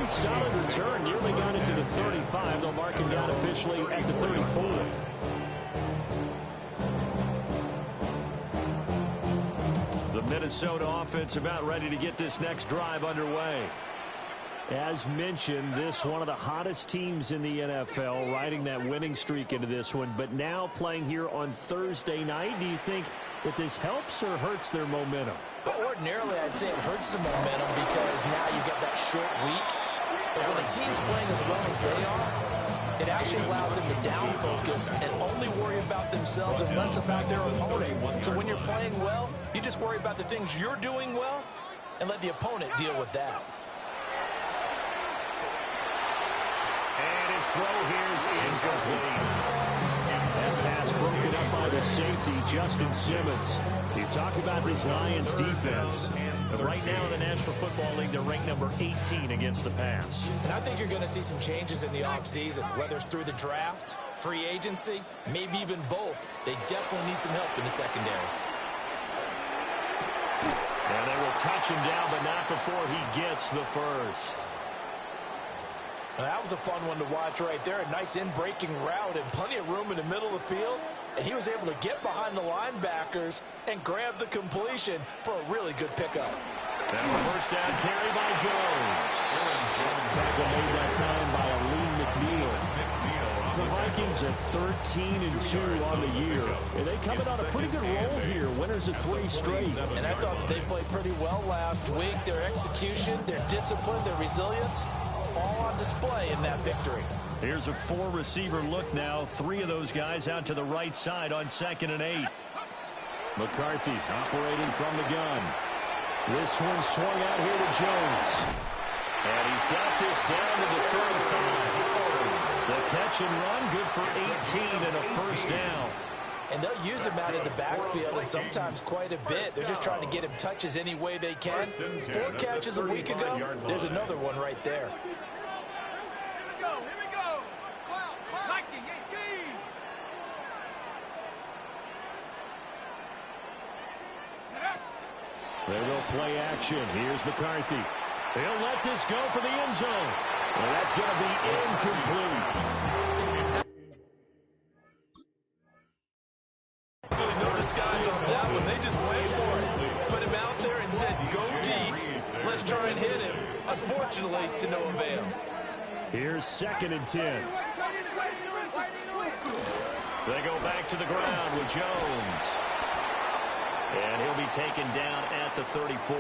pretty solid return. Nearly got it to the 35. They'll mark him down officially at the 34. The Minnesota offense about ready to get this next drive underway. As mentioned, this one of the hottest teams in the NFL, riding that winning streak into this one, but now playing here on Thursday night. Do you think that this helps or hurts their momentum? Well, ordinarily, I'd say it hurts the momentum because now you get that short week. But when a team's playing as well as they are, it actually allows them to down focus and only worry about themselves and less about their opponent. So when you're playing well, you just worry about the things you're doing well and let the opponent deal with that. And his throw here is incomplete. That pass broken up by the safety, Justin Simmons. You talk about this Lions defense. But right now in the National Football League, they're ranked number 18 against the pass. And I think you're going to see some changes in the offseason, whether it's through the draft, free agency, maybe even both. They definitely need some help in the secondary. And they will touch him down, but not before he gets the first. Now, that was a fun one to watch right there. A nice in-breaking route and plenty of room in the middle of the field. And he was able to get behind the linebackers and grab the completion for a really good pickup. And a first down carry by Jones. Tackle made that time by Aleem McNeil. The Vikings at 13-2 on the year. And they coming on a pretty good roll here. Winners of 3 straight. And I thought that they played pretty well last week. Their execution, their discipline, their resilience, all on display in that victory. Here's a 4-receiver look now. 3 of those guys out to the right side on 2nd and 8. McCarthy operating from the gun. This one swung out here to Jones. And he's got this down to the 35. The catch and run, good for 18 and a first down. And they'll use him out of the backfield and sometimes quite a bit. They're just trying to get him touches any way they can. 4 catches a week ago, there's another one right there. They will play action. Here's McCarthy. He'll let this go for the end zone. And that's going to be incomplete. Absolutely no disguise on that one. They just went for it. Put him out there and said, go deep. Let's try and hit him. Unfortunately, to no avail. Here's 2nd and 10. They go back to the ground with Jones. And he'll be taken down at the 34.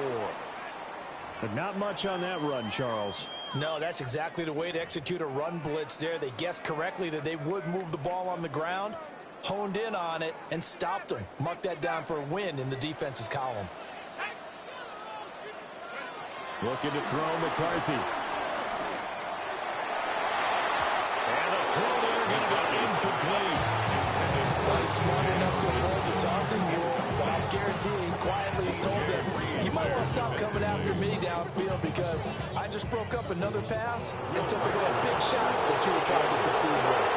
But not much on that run, Charles. No, that's exactly the way to execute a run blitz there. They guessed correctly that they would move the ball on the ground, honed in on it, and stopped them. Mark that down for a win in the defense's column. Looking to throw McCarthy. And the throw there going to be incomplete. Well, he's smart enough to avoid the taunting rule, but I'm guaranteeing quietly he's told them, you might want to stop coming after me downfield because I just broke up another pass and took away a big shot that you were trying to succeed with.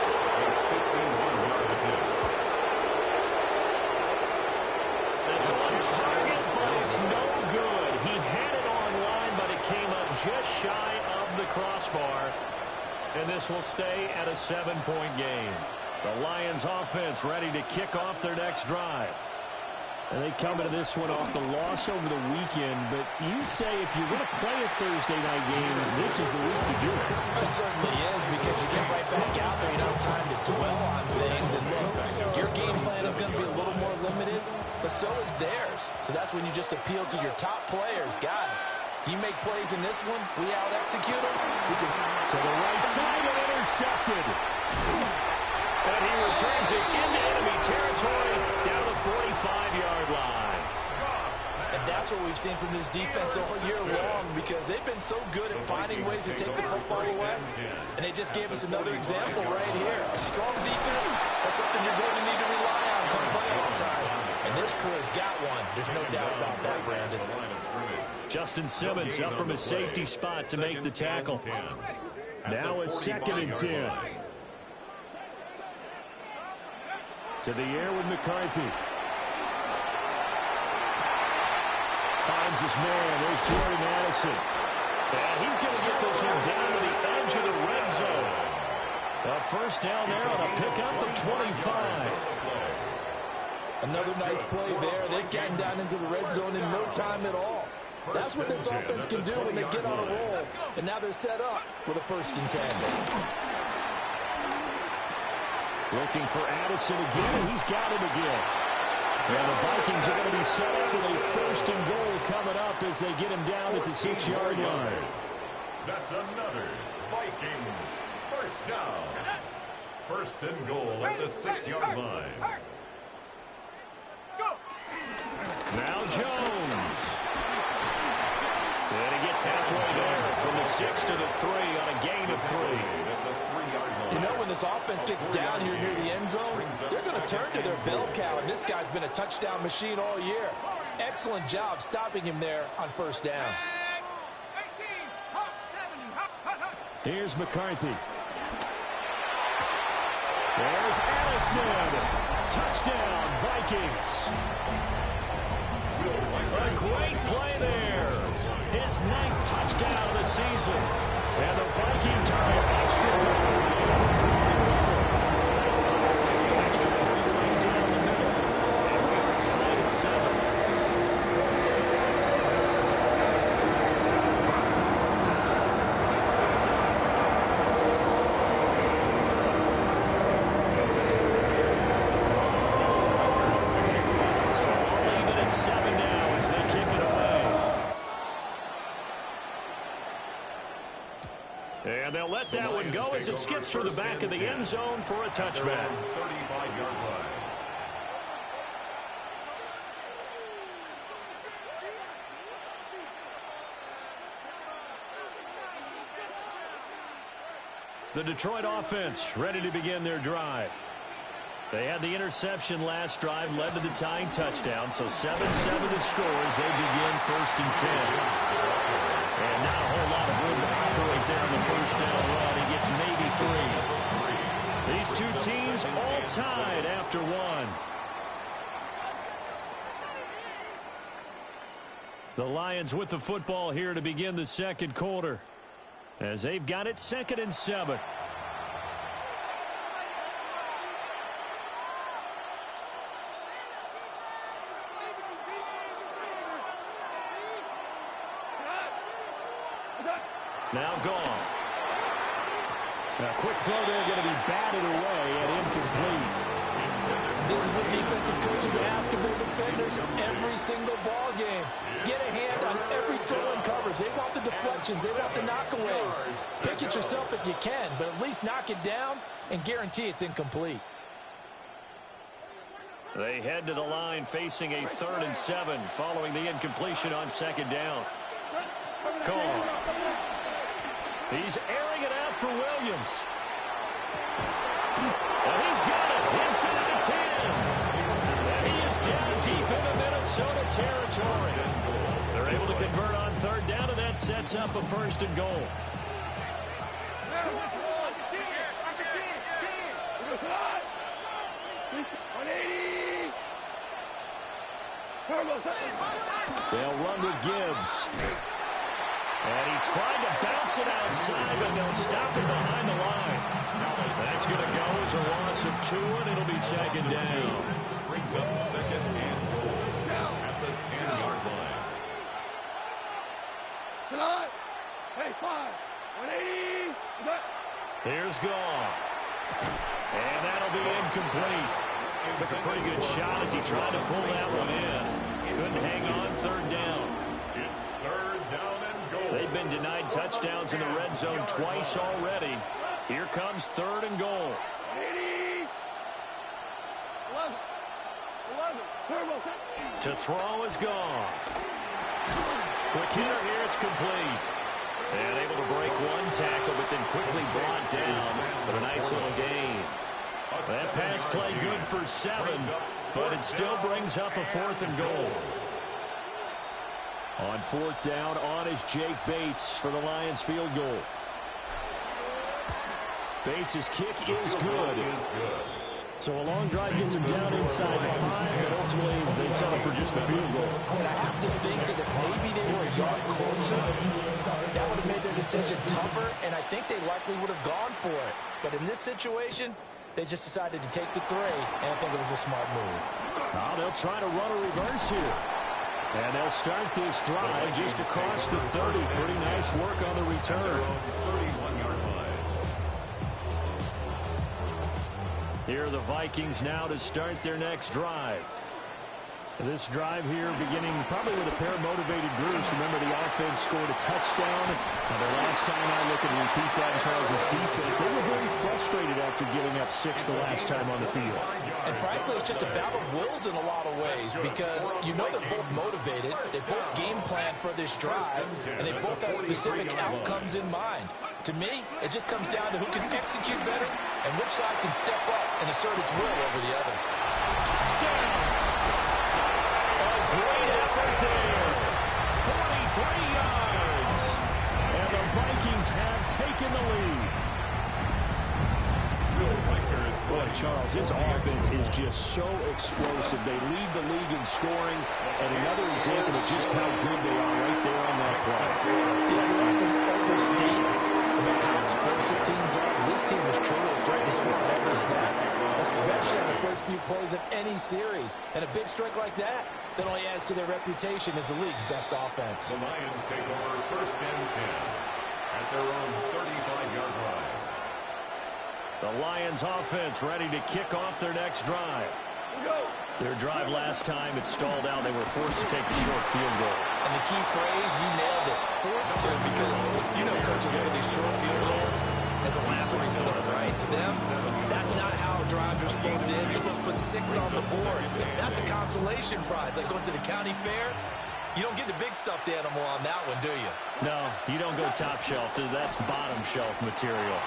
That's on target, but it's no good. He had it on line, but it came up just shy of the crossbar. And this will stay at a 7-point game. The Lions offense ready to kick off their next drive. And they come into this one off the loss over the weekend, but you say if you're going to play a Thursday night game, this is the week to do it. It certainly is because you get right back out there. You don't have time to dwell on things. And look, your game plan is going to be a little more limited, but so is theirs. So that's when you just appeal to your top players. Guys, you make plays in this one, we out-execute them. We can to the right side and intercepted. And he returns it into enemy territory down the 45-yard line. And that's what we've seen from this defense all year long because they've been so good at finding ways to take the football away. And they just gave us another example right here. A strong defense, that's something you're going to need to rely on come playoff time. And this crew has got one. There's no doubt about that, Brandon. Justin Simmons up from his safety spot to make the tackle. Now a 2nd and 10. To the air with McCarthy. Finds his man. There's Jordy Madison. And he's going to get to forces him down to the edge of the red zone. A first down there on a pickup of 25. Another nice play there. They've gotten down into the red zone in no time at all. That's what this offense can do when they get on a roll. And now they're set up with a 1st and 10. Looking for Addison again, and he's got him again. And the Vikings are going to be set up with a 1st and goal coming up as they get him down at the 6-yard line. That's another Vikings 1st down. 1st and goal at the 6-yard line. Now Jones. And he gets halfway there from the 6 to the 3 on a gain of 3. You know, when this offense gets down here near the end zone, they're going to turn to their bell cow, and this guy's been a touchdown machine all year. Excellent job stopping him there on 1st down. Here's McCarthy. There's Addison. Touchdown, Vikings. A great play there. His 9th touchdown of the season. And the Vikings are an extra point right down the middle. And we are tied at 7. And they'll let that one go as it skips through the back of the end zone for a touchback. 35-yard line. The Detroit offense ready to begin their drive. They had the interception last drive, led to the tying touchdown, so 7-7 the score as they begin 1st and 10. And not a whole lot of room to operate there on the 1st down run. He gets maybe 3. These two teams all tied after 1. The Lions with the football here to begin the 2nd quarter, as they've got it 2nd and 7. Now gone. A quick throw there, going to be batted away and incomplete. This is what defensive coaches ask of their defenders every single ball game. Get a hand on every throw and coverage. They want the deflections. They want the knockaways. Pick it yourself if you can, but at least knock it down and guarantee it's incomplete. They head to the line facing a 3rd and 7 following the incompletion on 2nd down. Gone. He's airing it out for Williams. And he's got it inside the 10. And he is down deep into Minnesota territory. They're able to convert on 3rd down, and that sets up a 1st and goal. They'll run with Gibbs. And he tried to bounce it outside, but they'll stop it behind the line. That's going to go as a loss of 2, and it'll be 2nd down. Brings up 2nd and goal at the 10-yard line. Hey, 5, 180. Here's Goff. And that'll be incomplete. Took a pretty good shot as he tried to pull that one in. Couldn't hang on 3rd down. It's 3rd down and goal. They've been denied touchdowns in the red zone twice already. Here comes 3rd and goal. 80. 11. To throw is Goff. Quick hitter here, it's complete. And able to break one tackle, but then quickly brought down for a nice little gain. That pass play good for 7, but it still brings up a 4th and goal. On 4th down, on is Jake Bates for the Lions field goal. Bates' kick is good. So a long drive gets him down inside the 5, but ultimately they settle for just the field goal. And I have to think that if maybe they were a yard closer, that would have made their decision tougher, and I think they likely would have gone for it. But in this situation, they just decided to take the 3, and I think it was a smart move. Oh, they'll try to run a reverse here. And they'll start this drive just across the 30. Pretty nice work on the return. 31-yard line. Here are the Vikings now to start their next drive. This drive here beginning probably with a pair of motivated groups. Remember, the offense scored a touchdown. Now, the last time I look and repeat that in Charles' defense, they were very frustrated after giving up 6 the last time on the field. And frankly, it's just a battle of wills in a lot of ways because you know they're both motivated. They both game plan for this drive, and they both have specific outcomes in mind. To me, it just comes down to who can execute better and which side can step up and assert its will over the other. Touchdown! Great effort there. 43 yards. And the Vikings have taken the lead. Boy, Charles, this offense is just so explosive. They lead the league in scoring, and another example of just how good they are right there on that play. Yeah, we're not going to overstate about how explosive teams are. This team was truly a threat to score on every snap, especially on the first few plays of any series. And a big strike like that only adds to their reputation as the league's best offense. The Lions take over 1st and 10 at their own 35-yard line. The Lions offense ready to kick off their next drive. Their drive last time, it stalled out. They were forced to take the short field goal. And the key phrase, you nailed it, forced to, because you know coaches look at these short field goals as a last resort, right? To them, that's not how drives are supposed to end. You're supposed to put 6 on the board. That's a consolation prize, like going to the county fair. You don't get the big stuffed animal on that one, do you? No, you don't go top shelf. That's bottom shelf material.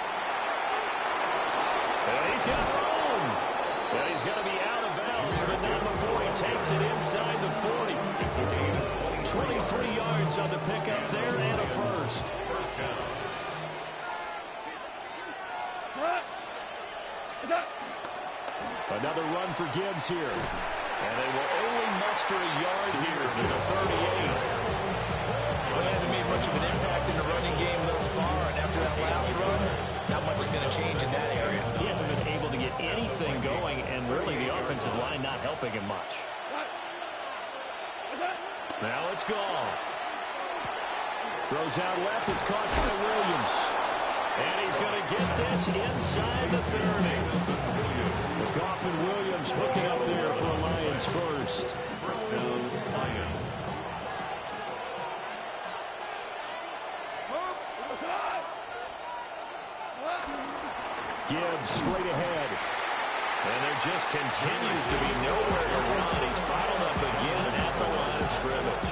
And he's got room. And he's going to be out of bounds, but not before he takes it inside the 40. 23 yards on the pickup there and a first. First down. Another run for Gibbs here. And they will only muster a yard here to the 38. Well, he hasn't made much of an impact in the running game thus far, and after that last run, not much is going to change in that area. He hasn't been able to get anything going, and really the offensive line not helping him much. Now it's gone. Throws out left. It's caught by Williams. And he's going to get this inside the 30. McGough and Williams hooking up there for a Lions first. First down, Lions. Gibbs straight ahead. And there just continues to be nowhere to run. He's bottled up again at the line of scrimmage.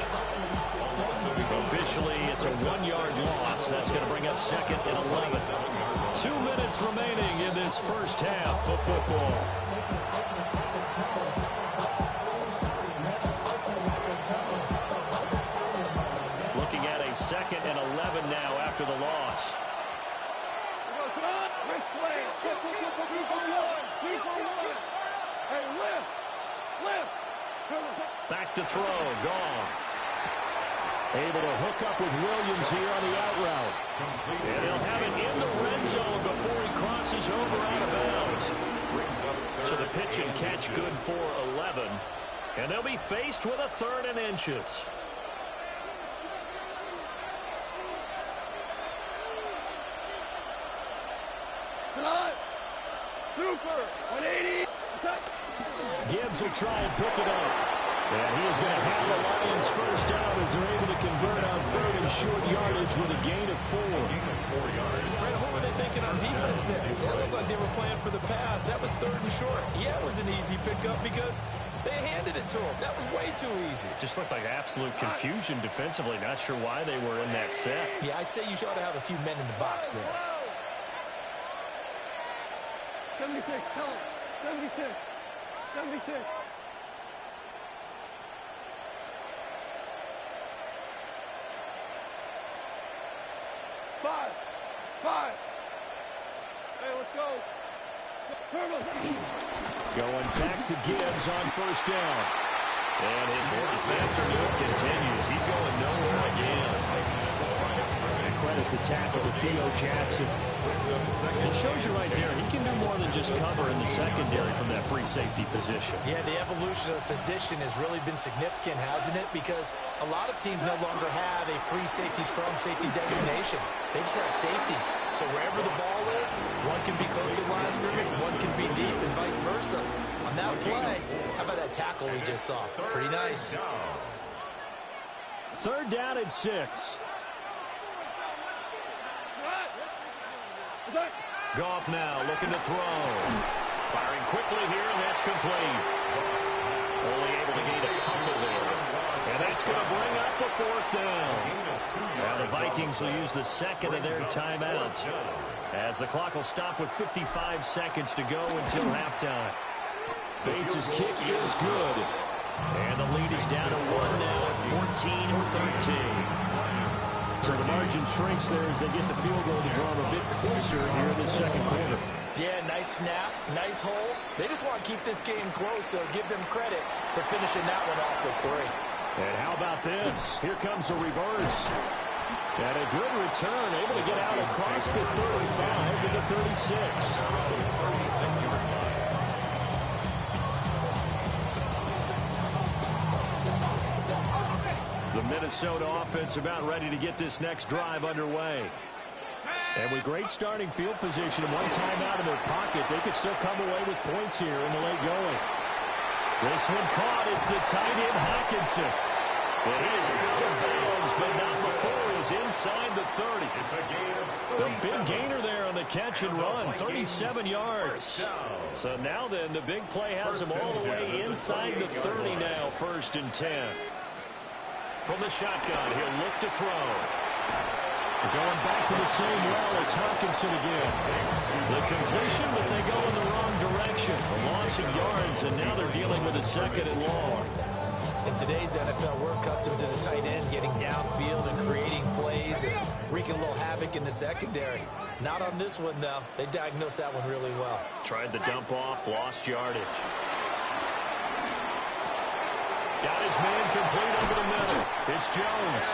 Officially, it's a 1-yard loss. That's going to bring up 2nd and 11. 2 minutes remaining in this first half of football. Looking at a 2nd and 11 now after the loss. Back to throw, Goff. Able to hook up with Williams here on the out route. And he'll have it in the red zone before he crosses over out of bounds. So the pitch and catch good for 11. And they'll be faced with a 3rd and inches. Super 180. Gibbs will try and pick it up. And he is going to have the Lions first down as they're able to convert on 3rd and short yardage with a gain of 4. Brandon, what were they thinking on defense there? It looked like they were playing for the pass. That was 3rd and short. Yeah, it was an easy pickup because they handed it to him. That was way too easy. Just looked like absolute confusion defensively. Not sure why they were in that set. Yeah, I'd say you should have a few men in the box there. 76, tell him. 76. 76. Five. Hey, let's go. Going back to Gibbs on first down. And his rough afternoon continues. He's going nowhere again. And credit make the tackle to Theo Jackson. It shows you right there, he can do more than just cover in the secondary from that free safety position. Yeah, the evolution of the position has really been significant, hasn't it? Because a lot of teams no longer have a free safety, strong safety designation. They just have safeties. So wherever the ball is, one can be close to the line of scrimmage, one can be deep, and vice versa. On that play, how about that tackle we just saw? Pretty nice. Third down and 6. Goff now looking to throw. Firing quickly here, and that's complete. Only able to gain a couple there. And that's going to bring up a 4th down. Now the Vikings will use the second of their timeouts, as the clock will stop with 55 seconds to go until halftime. Bates' kick is good. And the lead is down to 1 now at 14-13. So the margin shrinks there as they get the field goal to draw them a bit closer here in the second quarter. Yeah, nice snap, nice hole. They just want to keep this game close, so give them credit for finishing that one off with 3. And how about this? Here comes a reverse. And a good return, able to get out across the 35 to the 36. The Minnesota offense about ready to get this next drive underway. And with great starting field position and one timeout in their pocket, they could still come away with points here in the late going. This one caught. It's the tight end Hawkinson. It is out of bounds, but not before he's inside the 30. It's a gain of the big gainer there on the catch and run, 37 yards. So now then, the big play has him all the way inside the 30 now, 1st and 10. From the shotgun, he'll look to throw. Going back to the same well, it's Hawkinson again. The completion, but they go in the wrong direction. A loss of yards, and now they're dealing with a 2nd and long. In today's NFL, we're accustomed to the tight end getting downfield and creating plays and wreaking a little havoc in the secondary. Not on this one, though. They diagnosed that one really well. Tried the dump off, lost yardage. Got his man complete over the middle. It's Jones.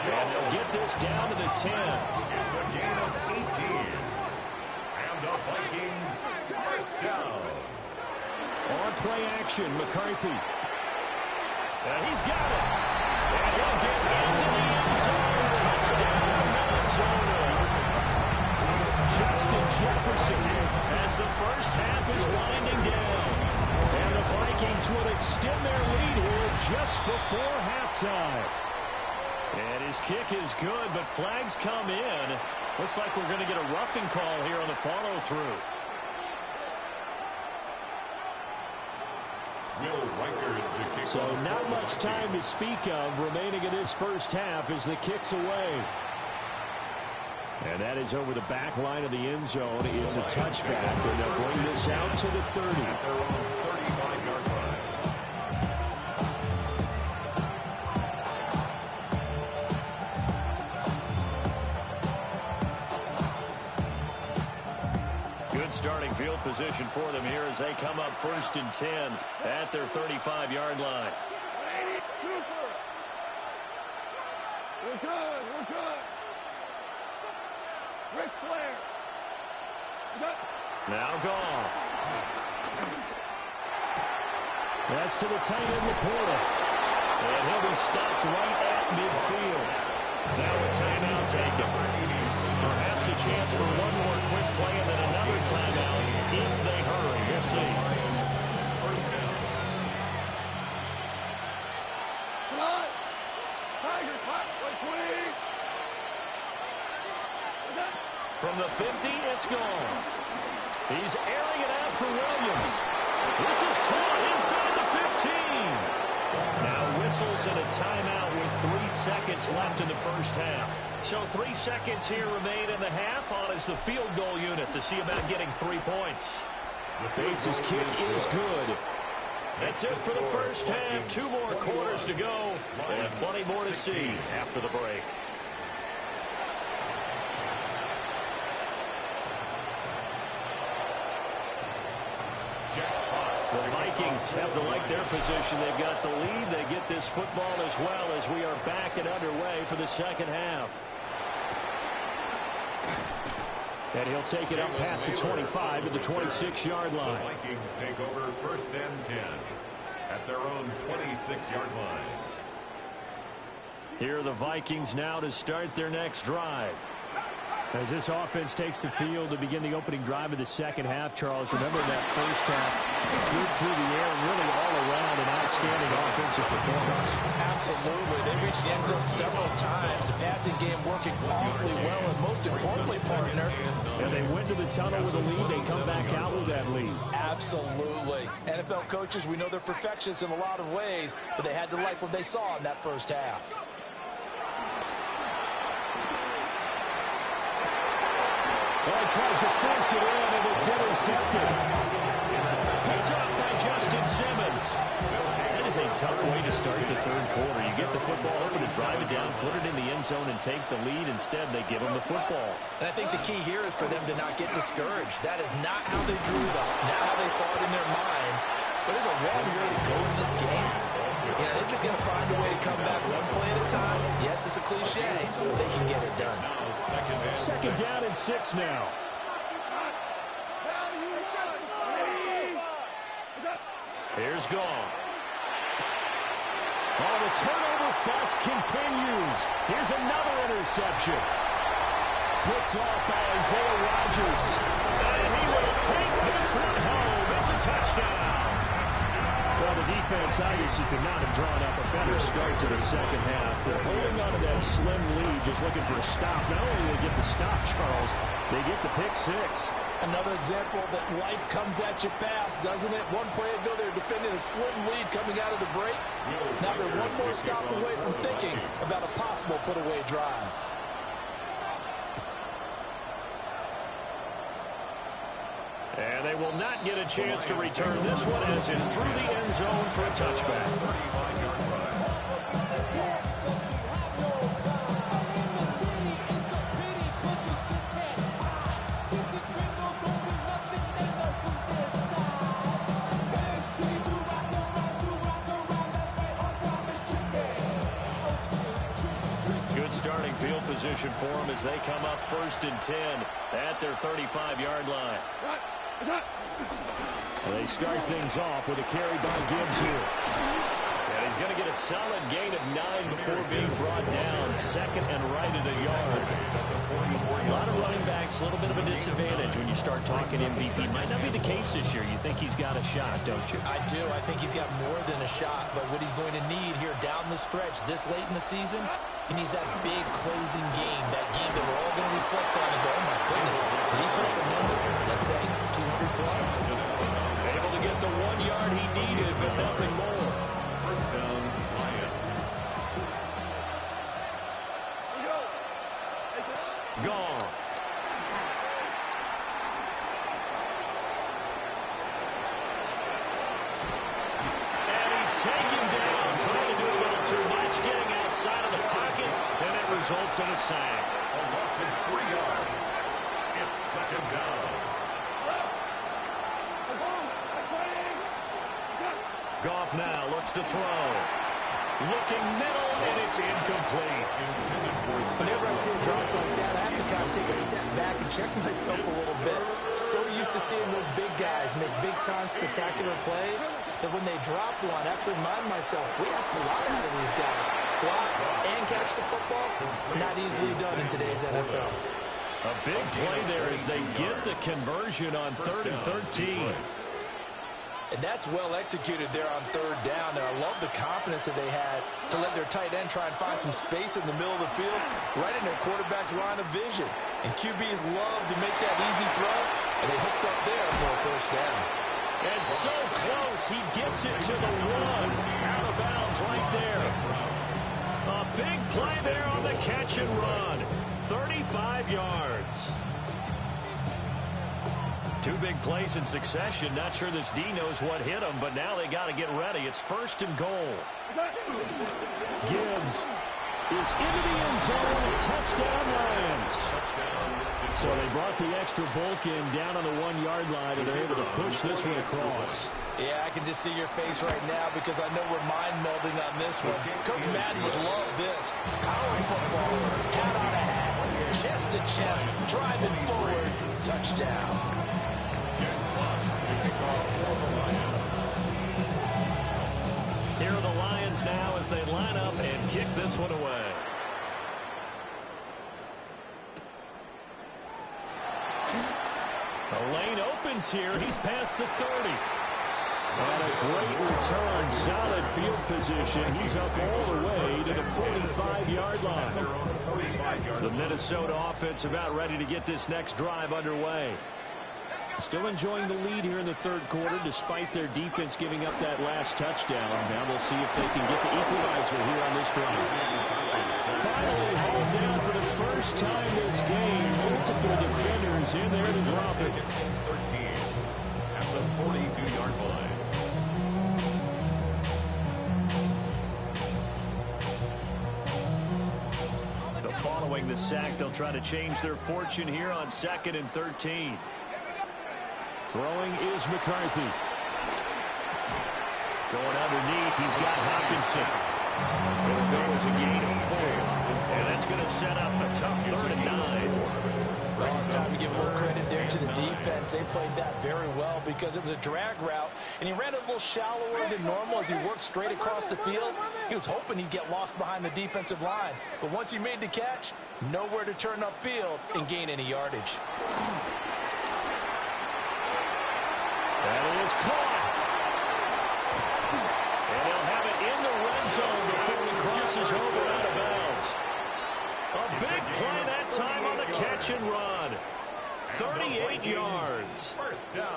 And they'll get this down to the 10. It's a gain of 18. And the Vikings, 1st down. On play action, McCarthy. And he's got it. And he'll get into the end zone. Touchdown, Minnesota. Justin Jefferson as the first half is winding down. And the Vikings will extend their lead here just before halftime. And his kick is good, but flags come in. Looks like we're going to get a roughing call here on the follow-through. So not much time to speak of remaining in this first half as the kick's away. And that is over the back line of the end zone. It's a touchback, and they'll bring this out to the 30. Good starting field position for them here as they come up 1st and 10 at their 35-yard line. We're good. We're good. Ric Flair. Now Goff. That's to the tight end, Laporta. And he'll be stopped right at midfield. Now a timeout taken. Perhaps a chance for one more quick play and then another timeout if they hurry. We'll see. 1st down. Come on. Tiger, hot. 120. From the 50, it's gone. He's airing it out for Williams. This is caught inside the 15. Now whistles and a timeout with 3 seconds left in the first half. So 3 seconds here remain in the half on as the field goal unit to see about getting 3 points. Bates' kick is good. That's it for the first half. 2 more quarters to go. And plenty more to see after the break. The Vikings have to like their position. They've got the lead. They get this football as well as we are back and underway for the second half. And he'll take it up past the 25 to the 26-yard line. The Vikings take over 1st and 10 at their own 26-yard line. Here are the Vikings now to start their next drive. As this offense takes the field to begin the opening drive of the second half, Charles, remember that first half, good through the air, really all around an outstanding offensive performance. Absolutely. They reached the end zone several times. The passing game working awfully well, and most importantly, partner. And they went to the tunnel with a lead. They come back out with that lead. Absolutely. NFL coaches, we know they're perfectionists in a lot of ways, but they had to like what they saw in that first half. Well, he tries to force it in, and it's intercepted. Picked off by Justin Simmons. That is a tough way to start the third quarter. You get the football over to drive it down, put it in the end zone, and take the lead. Instead, they give them the football. And I think the key here is for them to not get discouraged. That is not how they drew it up, not how they saw it in their minds. But there's a long way to go in this game. You know, they're just going to find a way to come back one play at a time. Yes, it's a cliche, but they can get it done. Second down and 6 now. Here's Goff. Oh, the turnover fuss continues. Here's another interception. Picked off by Isaiah Rodgers. And he will take this one home. It's a touchdown. Well, the defense obviously could not have drawn up a better start to the second half. They're holding on to that slim lead, just looking for a stop. Not only do they get the stop, Charles, they get the pick six. Another example that life comes at you fast, doesn't it? One play ago, they were defending a slim lead coming out of the break. Now they're one more stop away from thinking about a possible put-away drive. And they will not get a chance to return this one as it's through the end zone for a touchback. Good starting field position for them as they come up 1st and 10 at their 35-yard line. They start things off with a carry by Gibbs here. And he's going to get a solid gain of 9 before being brought down. 2nd and right at a yard. A lot of running backs, a little bit of a disadvantage when you start talking MVP. Might not be the case this year. You think he's got a shot, don't you? I do. I think he's got more than a shot. But what he's going to need here down the stretch this late in the season, he needs that big closing game. That game that we're all going to reflect on and go, oh my goodness, did he put up a number, let's say, 200 plus? Able to get the 1 yard he needed, but nothing more. First down, Lions. Goff. And he's taken down, trying to do a little too much, getting outside of the pocket, and it results in a sack. A loss of 3 yards. It's 2nd down. Goff now looks to throw. Looking middle, and it's incomplete. Whenever I see a drop like that, I have to kind of take a step back and check myself a little bit. So used to seeing those big guys make big-time spectacular plays that when they drop one, I have to remind myself, we ask a lot out of these guys. Block and catch the football, not easily done in today's NFL. A big play there as they get the conversion on 3rd and 13. And that's well executed there on 3rd down. And I love the confidence that they had to let their tight end try and find some space in the middle of the field, right in their quarterback's line of vision. And QBs love to make that easy throw, and they hooked up there for a 1st down. And so close, he gets it to the 1. Out of bounds right there. A big play there on the catch and run. 35 yards. 2 big plays in succession. Not sure this D knows what hit him, but now they got to get ready. It's 1st and goal. Gibbs is into the end zone. Touchdown, Lions. So they brought the extra bulk in down on the 1 yard line, and they're able to push this one across. Yeah, I can just see your face right now because I know we're mind melding on this one. Coach Madden would love this. Power football, hat on a hat, chest to chest, driving forward, touchdown. Here are the Lions now as they line up and kick this one away. The lane opens here. He's past the 30. And a great return, solid field position. He's up all the way to the 45-yard line. The Minnesota offense about ready to get this next drive underway. Still enjoying the lead here in the third quarter despite their defense giving up that last touchdown. Now we'll see if they can get the equalizer here on this drive. Finally hauled down for the first time this game. Multiple defenders in there to drop it. 13 at the 42-yard line. Following the sack, they'll try to change their fortune here on 2nd and 13. Throwing is McCarthy. Going underneath, he's got Hopkinson. It'll go as a gain of 4. And that's going to set up a tough 3rd and 9. Well, it's time to give a little credit there to the defense. They played that very well because it was a drag route, and he ran a little shallower than normal as he worked straight across the field. He was hoping he'd get lost behind the defensive line. But once he made the catch, nowhere to turn upfield and gain any yardage. That is caught. And they'll have it in the red zone before he crosses over out of bounds. A big play that time on the catch and run. 38 yards.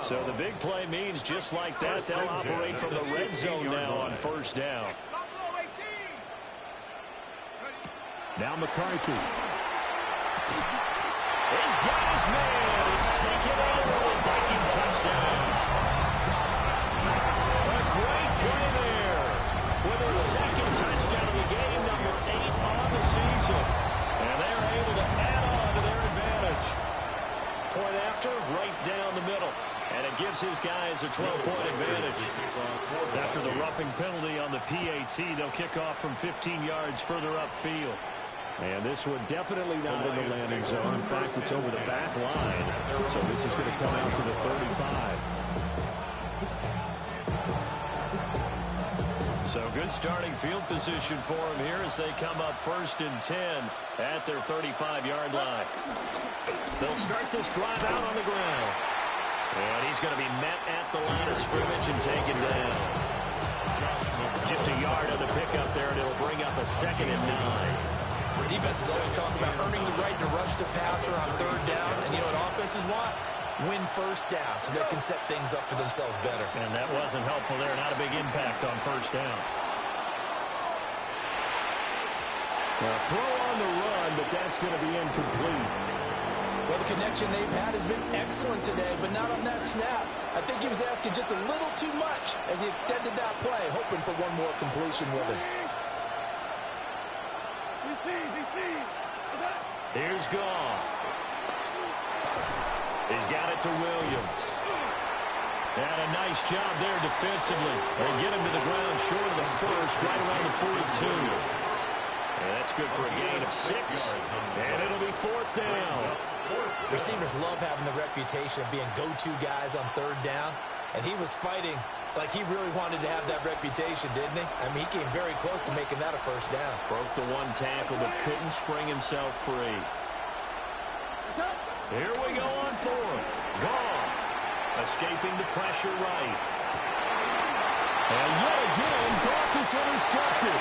So the big play means just like that, they'll operate from the red zone now on 1st down. Now McCarthy. He's got his man. It's taken over. Viking touchdown. A great play there. With their 2nd touchdown of the game, number 8 on the season. And they're able to add on to their advantage. Point after, right down the middle. And it gives his guys a 12-point advantage. After the roughing penalty on the PAT, they'll kick off from 15 yards further upfield. And this one definitely not in the landing zone. In fact, it's over the back line. So this is going to come out to the 35. So good starting field position for him here as they come up 1st and 10 at their 35-yard line. They'll start this drive out on the ground. And he's going to be met at the line of scrimmage and taken down. Just a yard on the pickup there, and it'll bring up a 2nd and 9. Defenses always talk about earning the right to rush the passer on 3rd down. And you know what offenses want? Win 1st down so they can set things up for themselves better. And that wasn't helpful there. Not a big impact on 1st down. Well, throw on the run, but that's going to be incomplete. Well, the connection they've had has been excellent today, but not on that snap. I think he was asking just a little too much as he extended that play, hoping for one more completion with him. Here's Goff. He's got it to Williams. And a nice job there defensively. They get him to the ground short of the 1st, right around the 42. And that's good for a gain of 6. And it'll be 4th down. Receivers love having the reputation of being go-to guys on 3rd down. And he was fighting like he really wanted to have that reputation, didn't he? I mean, he came very close to making that a 1st down. Broke the 1 tackle, but couldn't spring himself free. Here we go on 4th. Goff escaping the pressure right. And yet again, Goff is intercepted.